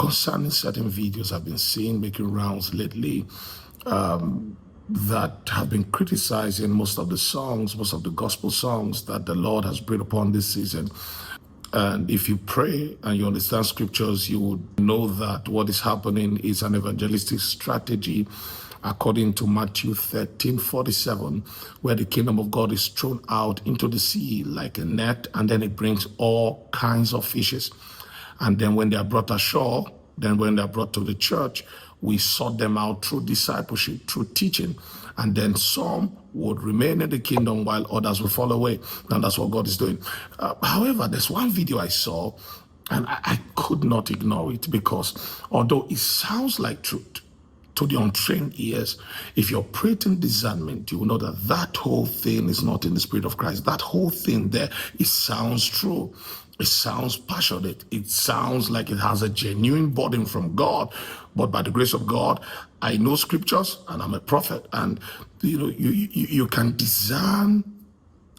concerning certain videos I've been seeing making rounds lately that have been criticizing most of the songs, most of the gospel songs that the Lord has brought upon this season. And if you pray and you understand scriptures, you would know that what is happening is an evangelistic strategy according to Matthew 13:47, where the kingdom of God is thrown out into the sea like a net, and then it brings all kinds of fishes. And then when they are brought ashore, then when they are brought to the church, we sort them out through discipleship, through teaching. And then some would remain in the kingdom while others will fall away. And that's what God is doing. However, there's one video I saw, and I could not ignore it, because although it sounds like truth to the untrained ears, if you're operating discernment, you will know that that whole thing is not in the spirit of Christ. That whole thing there, it sounds true. It sounds passionate. It sounds like it has a genuine burden from God. But by the grace of God, I know scriptures and I'm a prophet. And you can discern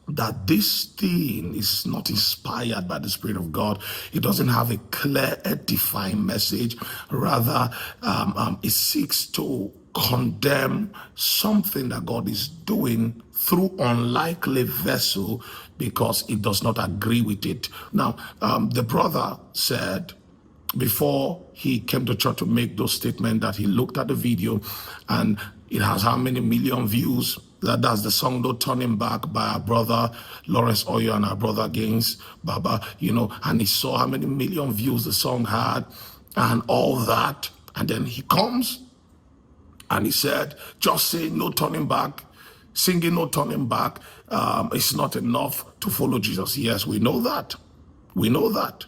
that this thing is not inspired by the Spirit of God. It doesn't have a clear, edifying message. Rather, it seeks to condemn something that God is doing through unlikely vessel because it does not agree with it. Now, the brother said before he came to church to make those statements that he looked at the video and it has how many million views. That's the song No Turning Back by our brother Lawrence Oyor and our brother Gaise, Baba, and he saw how many million views the song had and all that. And then he comes and he said, just saying no turning back, singing no turning back, it's not enough to follow Jesus. Yes, we know that. We know that.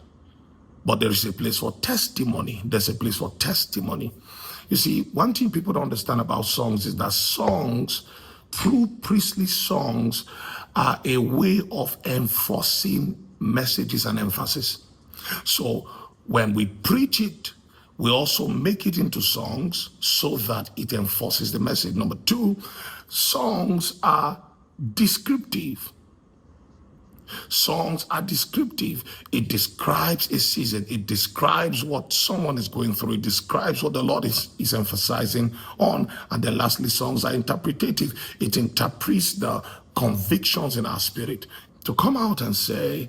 But there is a place for testimony. There's a place for testimony. You see, one thing people don't understand about songs is that songs, true priestly songs, are a way of enforcing messages and emphasis. So when we preach it, we also make it into songs so that it enforces the message. Number two, songs are descriptive. Songs are descriptive. It describes a season. It describes what someone is going through. It describes what the Lord is emphasizing on. And then lastly, songs are interpretative. It interprets the convictions in our spirit. To come out and say,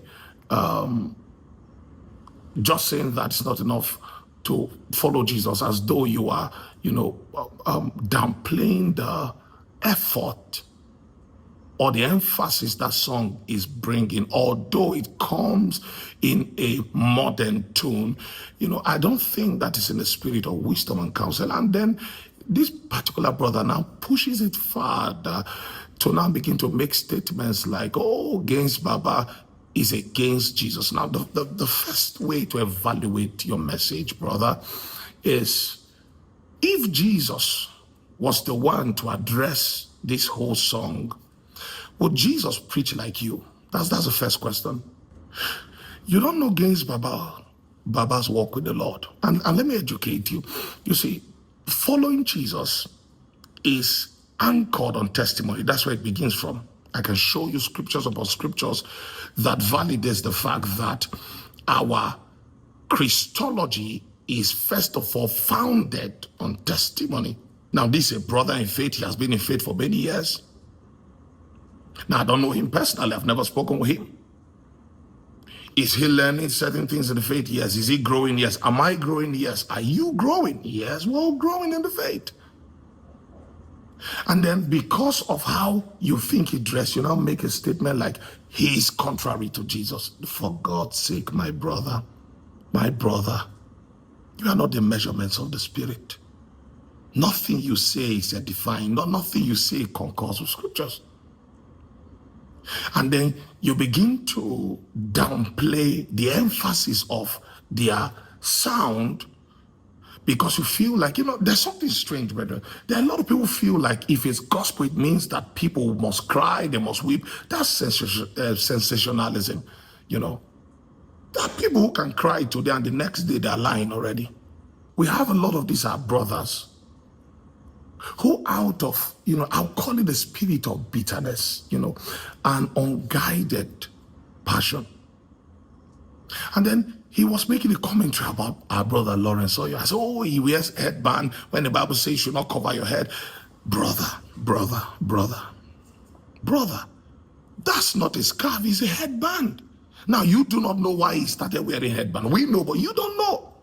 just saying that it's not enough to follow Jesus, as though you are, downplaying the effort or the emphasis that song is bringing, although it comes in a modern tune. I don't think that is in the spirit of wisdom and counsel. And then this particular brother now pushes it further to now begin to make statements like, oh, Gaise Baba is against Jesus. Now, the first way to evaluate your message, brother, is if Jesus was the one to address this whole song, would Jesus preach like you? That's the first question. You don't know Gaise Baba's walk with the Lord. And let me educate you. You see, following Jesus is anchored on testimony. That's where it begins from. I can show you scriptures upon scriptures that validates the fact that our Christology is first of all founded on testimony. Now, this is a brother in faith. He has been in faith for many years. Now, I don't know him personally. I've never spoken with him. Is he learning certain things in the faith? Yes. Is he growing? Yes. Am I growing? Yes. Are you growing? Yes. We're all growing in the faith. And then because of how you think he dressed, you now make a statement like, he is contrary to Jesus. For God's sake, my brother, you are not the measurements of the Spirit. Nothing you say is edifying. Nothing you say concurs with scriptures. And then you begin to downplay the emphasis of their sound because you feel like, there's something strange, brother. There are a lot of people who feel like if it's gospel, it means that people must cry, they must weep. That's sensationalism, There are people who can cry today and the next day they're lying already. We have a lot of these, our brothers, who out of, I'll call it the spirit of bitterness, and unguided passion. And then He was making a commentary about our brother Lawrence Oyor. I said, oh, he wears headband when the Bible says you should not cover your head. Brother, brother, brother, brother. That's not a scarf, it's a headband. Now, you do not know why he started wearing headband. We know, but you don't know.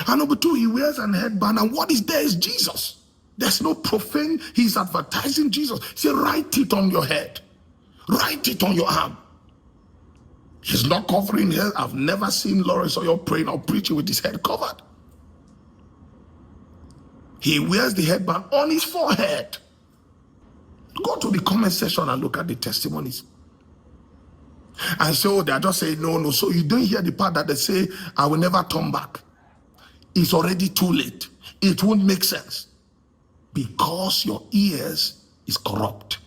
And number two, he wears an headband, and what is there is Jesus. There's no profane. He's advertising Jesus. Say, write it on your head. Write it on your arm. He's not covering his head. I've never seen Lawrence Oyor praying or preaching with his head covered. He wears the headband on his forehead. Go to the comment section and look at the testimonies. And so they are just saying, no, no. So you don't hear the part that they say, I will never turn back. It's already too late. It won't make sense. Because your ears is corrupt.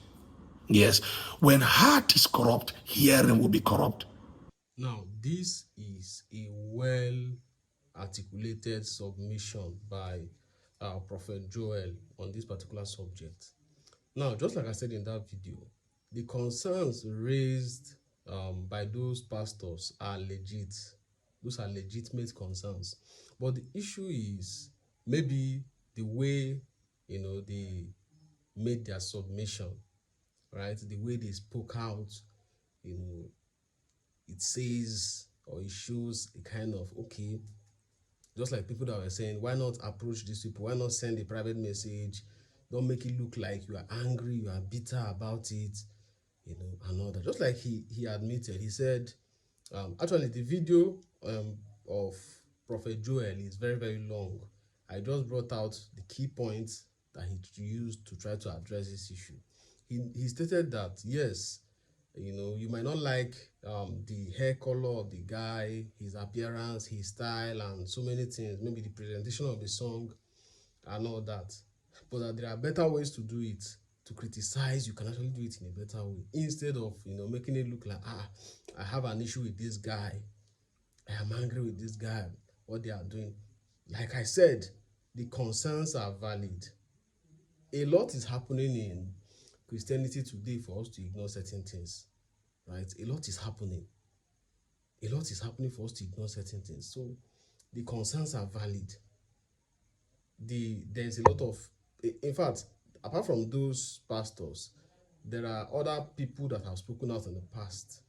Yes. When heart is corrupt, hearing will be corrupt. Now, this is a well-articulated submission by Prophet Joel on this particular subject. Now, just like I said in that video, the concerns raised by those pastors are legit. Those are legitimate concerns. But the issue is maybe the way, they made their submission, right? The way they spoke out, it says or it shows a kind of, okay, just like people that were saying, why not approach these people? Why not send a private message? Don't make it look like you are angry, you are bitter about it, and all that. Just like he admitted, he said, actually the video of Prophet Joel is very, very long. I just brought out the key points that he used to try to address this issue. He stated that, yes, you might not like the hair color of the guy, his appearance, his style, and so many things, maybe the presentation of the song and all that, but that there are better ways to do it. To criticize, you can actually do it in a better way, instead of making it look like, I have an issue with this guy, I am angry with this guy, what they are doing. Like I said, the concerns are valid. A lot is happening in Christianity today for us to ignore certain things, right? A lot is happening. A lot is happening for us to ignore certain things. So the concerns are valid. There's a lot of, in fact, apart from those pastors, there are other people that have spoken out in the past.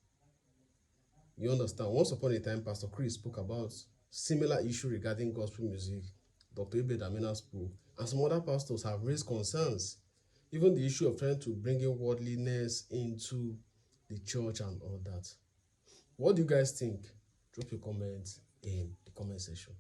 You understand? Once upon a time, Pastor Chris spoke about similar issue regarding gospel music. Dr. Ibe Damina spoke, and some other pastors have raised concerns. Even the issue of trying to bring in worldliness into the church and all that. What do you guys think? Drop your comments in the comment section.